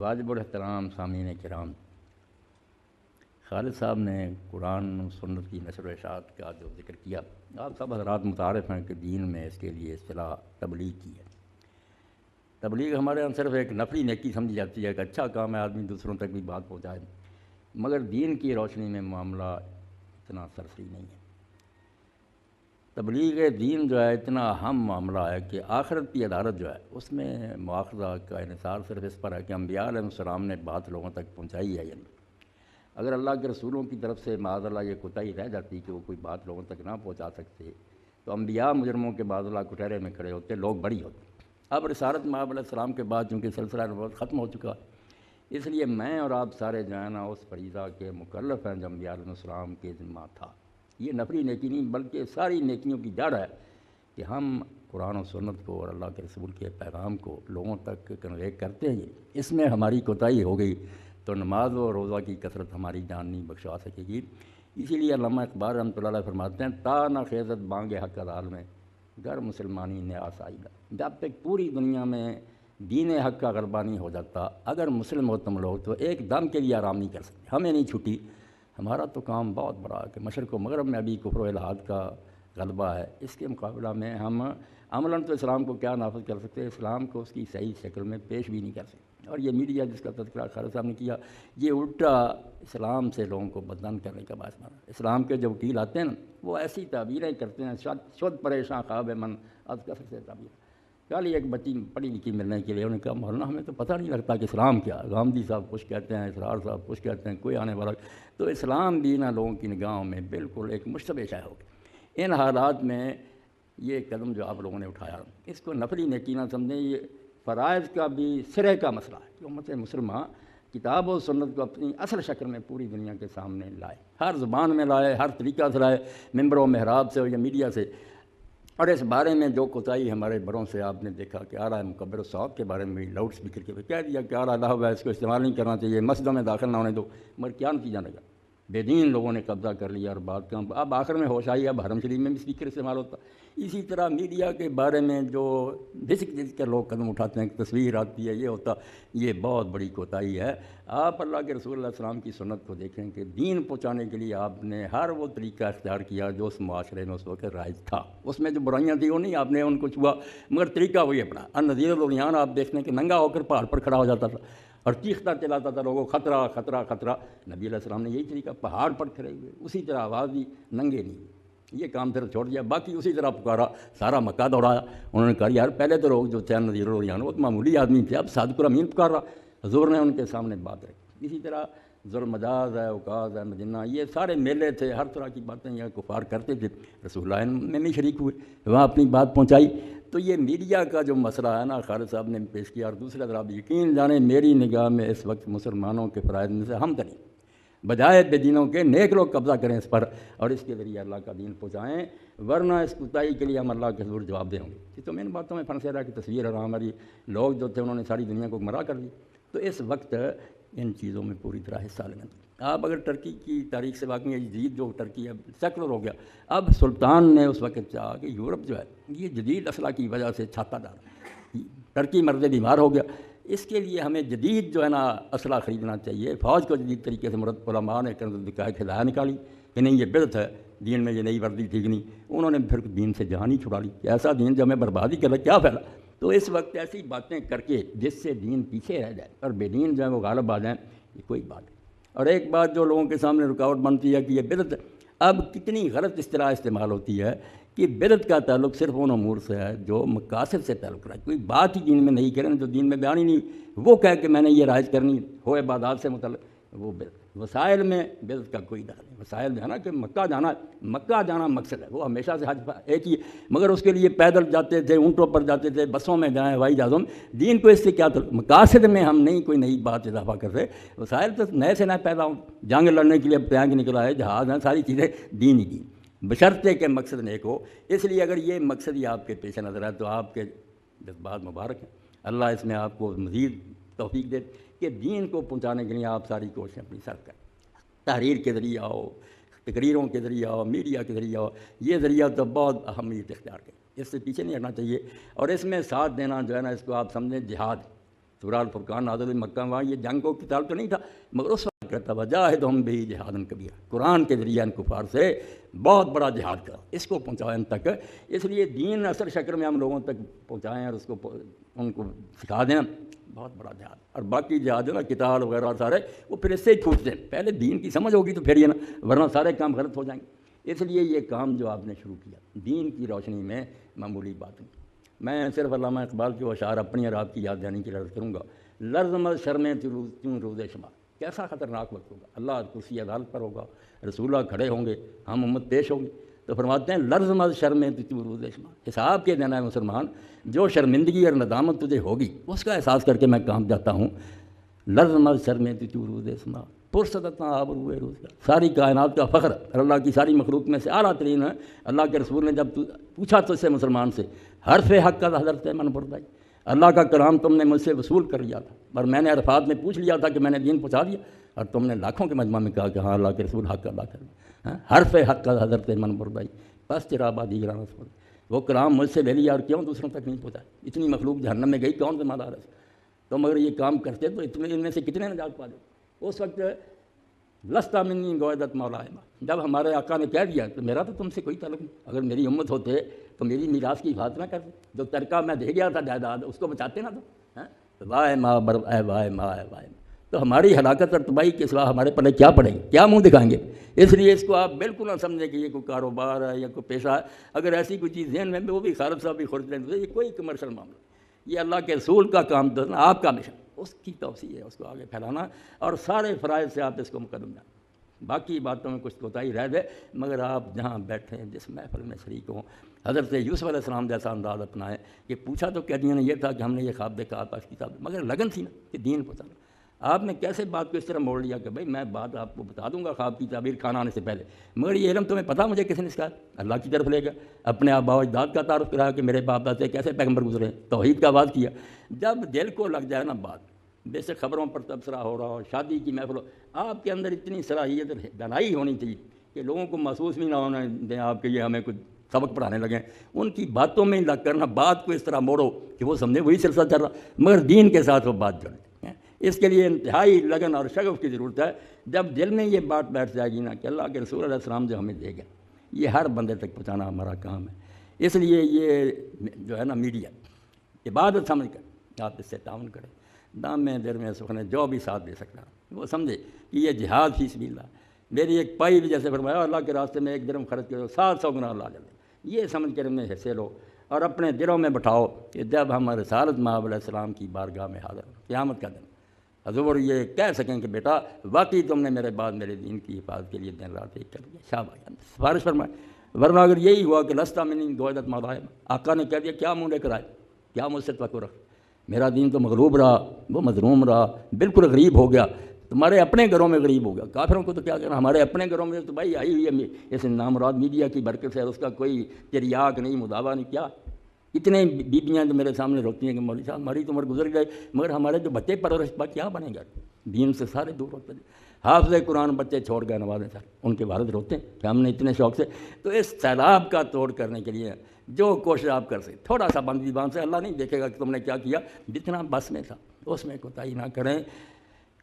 واجب الاحترام سامعین کرام، خالد صاحب نے قرآن و سنت کی نشر و اشاعت کا جو ذکر کیا، آپ سب حضرات متعارف ہیں کہ دین میں اس کے لیے اصطلاح تبلیغ کی ہے۔ تبلیغ ہمارے یہاں صرف ایک نفلی نیکی سمجھی جاتی ہے، ایک اچھا کام ہے آدمی دوسروں تک بھی بات پہنچائے، مگر دین کی روشنی میں معاملہ اتنا سرسری نہیں ہے۔ تبلیغ دین جو ہے اتنا اہم معاملہ ہے کہ آخرت کی عدالت جو ہے اس میں مواخذہ کا انحصار صرف اس پر ہے کہ انبیاء علیہ السلام نے بات لوگوں تک پہنچائی ہے یا نہیں۔ اگر اللہ کے رسولوں کی طرف سے معاذ اللہ یہ کوتاہی رہ جاتی کہ وہ کوئی بات لوگوں تک نہ پہنچا سکتے تو انبیاء مجرموں کے معاذ اللہ کٹہرے میں کھڑے ہوتے، لوگ بری ہوتے۔ اب رسالت مآب علیہ السلام کے بعد چونکہ سلسلہ نبوت ختم ہو چکا، اس لیے میں اور آپ سارے جو ہے نا اس فریضہ کے مکلف ہیں جو انبیاء علیہ السلام کے ذمہ تھا۔ یہ نفلی نیکی نہیں بلکہ ساری نیکیوں کی جڑ ہے کہ ہم قرآن و سنت کو اور اللہ کے رسول کے پیغام کو لوگوں تک کنوے کرتے ہیں۔ اس میں ہماری کوتاہی ہو گئی تو نماز و روزہ کی کثرت ہماری جان نہیں بخشوا سکے گی۔ اسی لیے علامہ اقبال رحمۃ اللہ علیہ فرماتے ہیں، تا نہ خیزت بانگ حق عدال میں گر مسلمانی نے آسائیدہ۔ جب تک پوری دنیا میں دین حق کا غلبہ نہیں ہو جاتا، اگر مسلم ہو تم لوگ تو ایک دم کے لیے آرام نہیں کر سکتے۔ ہمیں نہیں چھٹی، ہمارا تو کام بہت بڑا ہے کہ مشرق و مغرب میں ابھی کفر و الحاد کا غلبہ ہے۔ اس کے مقابلہ میں ہم عملاً تو اسلام کو کیا نافذ کر سکتے، اسلام کو اس کی صحیح شکل میں پیش بھی نہیں کر سکتے۔ اور یہ میڈیا جس کا تذکرہ خالد صاحب نے کیا، یہ الٹا اسلام سے لوگوں کو بدنام کرنے کا باعث بنا۔ اسلام کے جو وکیل آتے ہیں نا، وہ ایسی تعبیریں کرتے ہیں، شد پریشاں خواب من از کثرت سے تعبیر۔ کل ایک بچی پڑھی لکھی ملنے کے لیے انہوں نے کہا، مولانا ہمیں تو پتہ نہیں لگتا کہ اسلام کیا ہے۔ غامدی صاحب کچھ کہتے ہیں، اسرار صاحب کچھ کہتے ہیں، کوئی آنے والا۔ تو اسلام بھی نہ لوگوں کی نگاہوں میں بالکل ایک مشتبہ شے ہو گیا۔ ان حالات میں یہ قدم جو آپ لوگوں نے اٹھایا، اس کو نفلی نیکی نہ سمجھیں، یہ فرائض کا بھی سرے کا مسئلہ ہے کہ امت مسلمہ کتاب و سنت کو اپنی اصل شکل میں پوری دنیا کے سامنے لائے، ہر زبان میں لائے، ہر طریقہ سے لائے، ممبر و محراب سے ہو یا میڈیا سے۔ اور اس بارے میں جو کوتاہی ہمارے بڑوں سے آپ نے دیکھا کہ اعلیٰ مکبر الصوت کے بارے میں بھی لاؤڈ اسپیکر کے کہہ دیا کہ اعلیٰ اللہ ہے، اس کو استعمال نہیں کرنا چاہیے، مسجدوں میں داخل نہ ہونے دو، مگر کیا نتیجہ لگا؟ بے دین لوگوں نے قبضہ کر لیا اور بات کا اب آخر میں ہوش آئی، اب حرم شریف میں بھی اسپیکر استعمال ہوتا۔ اسی طرح میڈیا کے بارے میں جو جھسک کر لوگ قدم اٹھاتے ہیں کہ تصویر آتی ہے، یہ ہوتا، یہ بہت بڑی کوتاہی ہے۔ آپ اللہ کے رسول علیہ السلام کی سنت کو دیکھیں کہ دین پہنچانے کے لیے آپ نے ہر وہ طریقہ اختیار کیا جو اس معاشرے میں اس وقت رائج تھا۔ اس میں جو برائیاں تھیں وہ نہیں آپ نے ان کو چھوا، مگر طریقہ وہی اپنا۔ النذیر الاعلیان آپ دیکھتے ہیں کہ ننگا ہو کر پہاڑ پر کھڑا ہو جاتا تھا اور چیختا چلاتا تھا لوگوں، خطرہ خطرہ خطرہ۔ نبی علیہ السلام نے یہی طریقہ، پہاڑ پر کھڑے ہوئے، اسی طرح آواز دی، ننگے نہیں، یہ کام صرف چھوڑ دیا، باقی اسی طرح پکارا، سارا مکہ دوڑایا۔ انہوں نے کہا یار پہلے تو لوگ جو تھے نذیر الاعلیان وہ تو معمولی آدمی تھے، اب صادق الامین پکار رہا۔ حضور نے ان کے سامنے بات رکھی۔ اسی طرح ذوالمجاز مجاز ہے، اوقاز ہے، مجنہ، یہ سارے میلے تھے، ہر طرح کی باتیں یہ کفار کرتے تھے، رسول اللہ میں بھی شریک ہوئے، وہاں اپنی بات پہنچائی۔ تو یہ میڈیا کا جو مسئلہ ہے نا، خالد صاحب نے پیش کیا۔ اور دوسرا ذرا آپ یقین جانیں، میری نگاہ میں اس وقت مسلمانوں کے فرائض میں سے ہم ترین، بجائے بے دینوں کے نیک لوگ قبضہ کریں اس پر اور اس کے ذریعے اللہ کا دین پہنچائیں، ورنہ اس کوتاہی کے لیے ہم اللہ کے حضور جواب دیں ہوں گے کہ تم ان باتوں میں پھنسے رہا کہ تصویر حرام، ہماری لوگ جو تھے انہوں نے ساری دنیا کو گمراہ کر دی۔ تو اس وقت ان چیزوں میں پوری طرح حصہ لینا۔ آپ اگر ترکی کی تاریخ سے واقعی جدید جو ترکی اب سیکولر ہو گیا، اب سلطان نے اس وقت چاہا کہ یورپ جو ہے یہ جدید اسلحہ کی وجہ سے چھاتا ڈالا، ترکی مرد بیمار ہو گیا، اس کے لیے ہمیں جدید جو ہے نا اسلحہ خریدنا چاہیے۔ فوج کو جدید طریقے سے مرد علماء نے دکھائے ہدایت نکالی کہ نہیں یہ بدعت ہے، دین میں یہ نئی وردی ٹھیک نہیں۔ انہوں نے پھر دین سے جان ہی چھڑا لی، ایسا دین جو ہمیں بربادی کر رہا کیا پھیلا۔ تو اس وقت ایسی باتیں کر کے جس سے دین پیچھے رہ جائے اور بے دین جو ہے وہ غالب آ جائیں، یہ کوئی بات نہیں۔ اور ایک بات جو لوگوں کے سامنے رکاوٹ بنتی ہے کہ یہ بدعت، اب کتنی غلط اصطلاح استعمال ہوتی ہے کہ بدعت کا تعلق صرف ان امور سے ہے جو مقاصد سے تعلق رہا ہے۔ کوئی بات ہی دین میں نہیں کریں جو دین میں بیان ہی نہیں، وہ کہہ کہ میں نے یہ رائج کرنی ہو عبادات سے متعلق، وہ بدعت۔ وسائل میں بدعت کا کوئی دخل نہیں۔ وسائل میں ہے نا کہ مکہ جانا مقصد ہے، وہ ہمیشہ سے حج ایک ہی، مگر اس کے لیے پیدل جاتے تھے، اونٹوں پر جاتے تھے، بسوں میں جائیں، ہوائی جہازوں میں، دین کو اس سے کیا تعلق؟ مقاصد میں ہم نہیں کوئی نئی بات اضافہ کر رہے، وسائل تو نئے سے نئے پیدا ہوں۔ جنگ لڑنے کے لیے اب ٹینک نکلا ہے، جہاز ہیں، ساری چیزیں دین ہی دین، بشرطے کہ مقصد نیک ہو۔ اس لیے اگر یہ مقصد ہی آپ کے پیش نظر ہے تو آپ کے جذبات مبارک ہیں، اللہ اس میں آپ کو مزید توفیق دے کہ دین کو پہنچانے کے لیے آپ ساری کوششیں اپنی صرف کریں۔ تحریر کے ذریعہ ہو، تقریروں کے ذریعہ ہو، میڈیا کے ذریعہ ہو، یہ ذریعہ تو بہت اہمیت اختیار کریں، اس سے پیچھے نہیں ہٹنا چاہیے۔ اور اس میں ساتھ دینا جو ہے نا، اس کو آپ سمجھیں جہاد، سورہ الفرقان نازل ہوئی مکہ، وہاں یہ جنگ کو قتال تو نہیں تھا، مگر اس وقت کرتا وجاہدہم بہ جہادا کبیرا، قرآن کے ذریعے ان کفار سے بہت بڑا جہاد کرا، اس کو پہنچایا ان تک۔ اس لیے دین اثر شکل میں ہم لوگوں تک پہنچائیں اور اس کو ان کو سکھا دیں، بہت بڑا جہاد۔ اور باقی جہاد ہے نا قتال وغیرہ سارے، وہ پھر اس سے ہی چھوٹتے ہیں، پہلے دین کی سمجھ ہوگی تو پھر یہ نا، ورنہ سارے کام غلط ہو جائیں گے۔ اس لیے یہ کام جو آپ نے شروع کیا دین کی روشنی میں معمولی بات نہیں۔ میں صرف علامہ اقبال کے اشعار اپنی اور آپ کی یاد دہانی کی عرض کروں گا۔ لرزمت شرمیں کیوں روز شمار، کیسا خطرناک وقت ہوگا، اللہ کرسی عدالت پر ہوگا، رسول اللہ کھڑے ہوں گے، ہم امت پیش ہوں گے، تو فرماتے ہیں لرزمت شرمیں کیوں روز شمار، حساب کے دینا ہے مسلمان، جو شرمندگی اور ندامت تجھے ہوگی اس کا احساس کر کے میں کام جاتا ہوں۔ لرزمت شرمیں کیوں روز شمار پرصدت آبروئے روز کا، ساری کائنات کا فخر اور اللہ کی ساری مخلوق میں سے اعلیٰ ترین ہے۔ اللہ کے رسول نے جب پوچھا تو اس سے مسلمان سے، حرف حق کا حضرت من بردائی، اللہ کا کلام تم نے مجھ سے وصول کر لیا تھا، اور میں نے عرفات میں پوچھ لیا تھا کہ میں نے دین پہنچا دیا، اور تم نے لاکھوں کے مجمع میں کہا کہ ہاں اللہ کے رسول حق ادا کر، حرف حق کا حضرت من بردائی بس تیرا آبادی گرانا سو، وہ کلام مجھ سے لے لیا اور کیوں دوسروں تک نہیں پہنچا، اتنی مخلوق جہنم میں گئی، کون ذمہ دار ہے؟ تو مگر یہ کام کرتے تو اتنے ان میں سے کتنے نجات پا دے۔ اس وقت لستا منی گویدت مولا، جب ہمارے آقا نے کہہ دیا تو میرا تو تم سے کوئی تعلق نہیں، اگر میری امت ہوتے تو میری میراث کی حفاظت نہ کرتے، جو ترکہ میں دے گیا تھا جائیداد اس کو بچاتے نہ تو، وائے ماں بر اے وائے ماں اے وائے، تو ہماری ہلاکت اور تباہی کے سوا ہمارے پلے کیا پڑے گی، کیا منہ دکھائیں گے؟ اس لیے اس کو آپ بالکل نہ سمجھیں کہ یہ کوئی کاروبار ہے یا کوئی پیشہ ہے، اگر ایسی کوئی چیز ذہن میں وہ بھی خالد صاحب بھی خرچ لیں تو یہ کوئی کمرشل معاملہ، یہ اللہ کے رسول کا کام تو آپ کا مشن، اس کی توسیع ہے، اس کو آگے پھیلانا، اور سارے فرائض سے آپ اس کو مقدم جائیں۔ باقی باتوں میں کچھ کوتاہی رہ دے، مگر آپ جہاں بیٹھیں جس محفل میں شریک ہوں، حضرت یوسف علیہ السلام جیسا انداز اپنائیں کہ پوچھا تو قیدیوں نے یہ تھا کہ ہم نے یہ خواب دیکھا آتش کی کتاب، مگر لگن تھی نا کہ دین پہنچانا۔ آپ نے کیسے بات کو اس طرح موڑ لیا کہ بھائی میں بات آپ کو بتا دوں گا خواب کی تعبیر کھانا آنے سے پہلے، مگر یہ علم تمہیں پتہ مجھے کس نے سکھایا؟ اللہ کی طرف لے گا، اپنے آباء و اجداد کا تعارف کرایا کہ میرے باپ دادے کیسے پیغمبر گزرے ہیں، توحید کا آواز کیا۔ جب دل کو لگ جائے نا بات، بے شک خبروں پر تبصرہ ہو رہا ہو، شادی کی محفل ہو، آپ کے اندر اتنی صلاحیت دانائی ہونی چاہیے کہ لوگوں کو محسوس بھی نہ ہونے دیں آپ کے یہ ہمیں کچھ سبق پڑھانے لگیں، ان کی باتوں میں لگ کرنا، بات کو اس طرح موڑو کہ وہ سمجھے وہی سلسلہ چل رہا، مگر دین کے ساتھ وہ بات جڑے۔ اس کے لیے انتہائی لگن اور شغف کی ضرورت ہے۔ جب دل میں یہ بات بیٹھ جائے گی نا کہ اللہ کے رسول علیہ السلام جو ہمیں دے گا، یہ ہر بندے تک پہنچانا ہمارا کام ہے۔ اس لیے یہ جو ہے نا میڈیا عبادت سمجھ کر آپ اس سے تعاون کریں، دام میں در میں سخن جو بھی ساتھ دے سکتا وہ سمجھے کہ یہ جہاد فی سبیل اللہ، میری ایک پائی بھی جیسے فرمایا اللہ کے راستے میں ایک درہم خرچ کرو 700 گنا اللہ جلے، یہ سمجھ کر انہیں حصے لو اور اپنے دلوں میں بٹھاؤ کہ جب ہم رسالت مآب علیہ السلام کی بارگاہ میں حاضر ہوں قیامت کا دن، حضور یہ کہہ سکیں کہ بیٹا واقعی تم نے میرے بعد میرے دین کی حفاظت کے لیے دن رات ایک کر دیا، شاباش سفارش فرمائے۔ ورنہ اگر یہی ہوا کہ لستا منی گویدت مولا، آقا نے کہہ دیا کیا منہ لے کر آئے، کیا مجھ سے توقع رکھ، میرا دین تو مغلوب رہا، وہ مظلوم رہا، بالکل غریب ہو گیا، تمہارے اپنے گھروں میں غریب ہو گیا، کافروں کو تو کیا کہنا، ہمارے اپنے گھروں میں تو بھائی آئی ہوئی ہے اس نامراد میڈیا کی برکت سے، اس کا کوئی تریاق نہیں، مداوع نہیں، کیا اتنے بیبیاں جو میرے سامنے روتی ہیں کہ مولوی صاحب ہماری تو عمر گزر گئے، مگر ہمارے جو بچے پرورش پا کیا بنے گا، دین سے سارے دور ہوتے ہیں، حافظ قرآن بچے چھوڑ گئے نوازیں سر، ان کے والد روتے ہیں کہ ہم نے اتنے شوق سے، تو اس سیلاب کا توڑ کرنے کے لیے جو کوشش آپ کر سکتے، تھوڑا سا بند زبان سے، اللہ نہیں دیکھے گا کہ تم نے کیا کیا، جتنا بس میں تھا اس میں کوتاہی نہ کریں،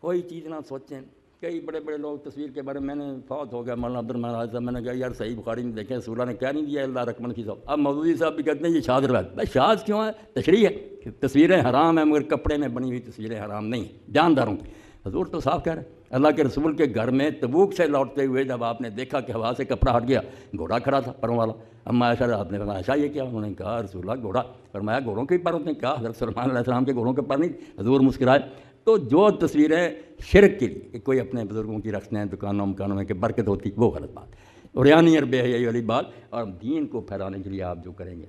کوئی چیز نہ سوچیں۔ کئی بڑے بڑے لوگ تصویر کے بارے میں نے فوت ہو گیا مولانا عبدالرحمن صاحب، میں نے کہا یار صحیح بخاری میں دیکھیں رسول اللہ نے کیا نہیں دیا اللہ رقمن کی صاحب، اب مودودی صاحب بھی کہتے ہیں یہ شاذ روایت، بھائی شاذ کیوں ہے، تشریح ہے کہ تصویریں حرام ہیں مگر کپڑے میں بنی ہوئی تصویریں حرام نہیں ہیں، جانداروں کی، حضور تو صاف کہہ رہے ہیں۔ اللہ کے رسول کے گھر میں تبوک سے لوٹتے ہوئے جب آپ نے دیکھا کہ ہوا سے کپڑا ہٹ گیا، گھوڑا کھڑا تھا پروں والا، اما عائشہ آپ نے فرمایا عائشہ یہ کیا، انہوں نے کہا رسول اللہ گھوڑا، فرمایا گھوڑوں کے پر ہوتے ہیں، کہا حضرت سلیمان علیہ السلام کے گھوڑوں کے پر نہیں، حضور مسکرائے۔ تو جو تصویریں شرک کے لیے کہ کوئی اپنے بزرگوں کی رکھتے ہیں دکانوں مکانوں میں کہ برکت ہوتی، وہ غلط بات، عریانی اور بے حیائی والی بات، اور دین کو پھیلانے کے لیے آپ جو کریں گے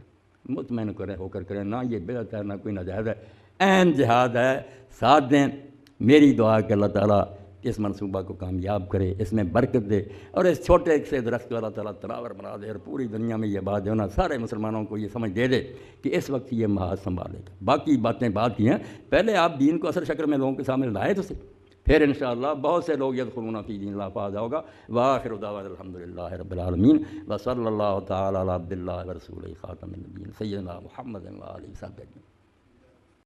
مطمئن کریں ہو کر کریں، نہ یہ بدعت ہے نہ کوئی ناجائز ہے، عین جہاد ہے، ساتھ دیں۔ میری دعا ہے کہ اللہ تعالیٰ اس منصوبہ کو کامیاب کرے، اس میں برکت دے، اور اس چھوٹے سے درخت کو اللہ تعالیٰ تلاور بنا دے، اور پوری دنیا میں یہ بات جو ہے نا سارے مسلمانوں کو یہ سمجھ دے دے کہ اس وقت یہ محاذ سنبھالے گا۔ باقی باتیں بات کی ہیں، پہلے آپ دین کو اثر شکل میں لوگوں کے سامنے لائے تو صحیح، پھر انشاءاللہ بہت سے لوگ یدخلون فی دین اللہ فاضا ہوگا۔ وآخر دعوانا الحمدللہ رب العالمین وصلی اللہ تعالی علی عبد اللہ ورسولہ خاتم النبیین سیدنا محمد و آلہ وصحبہ اجمعین۔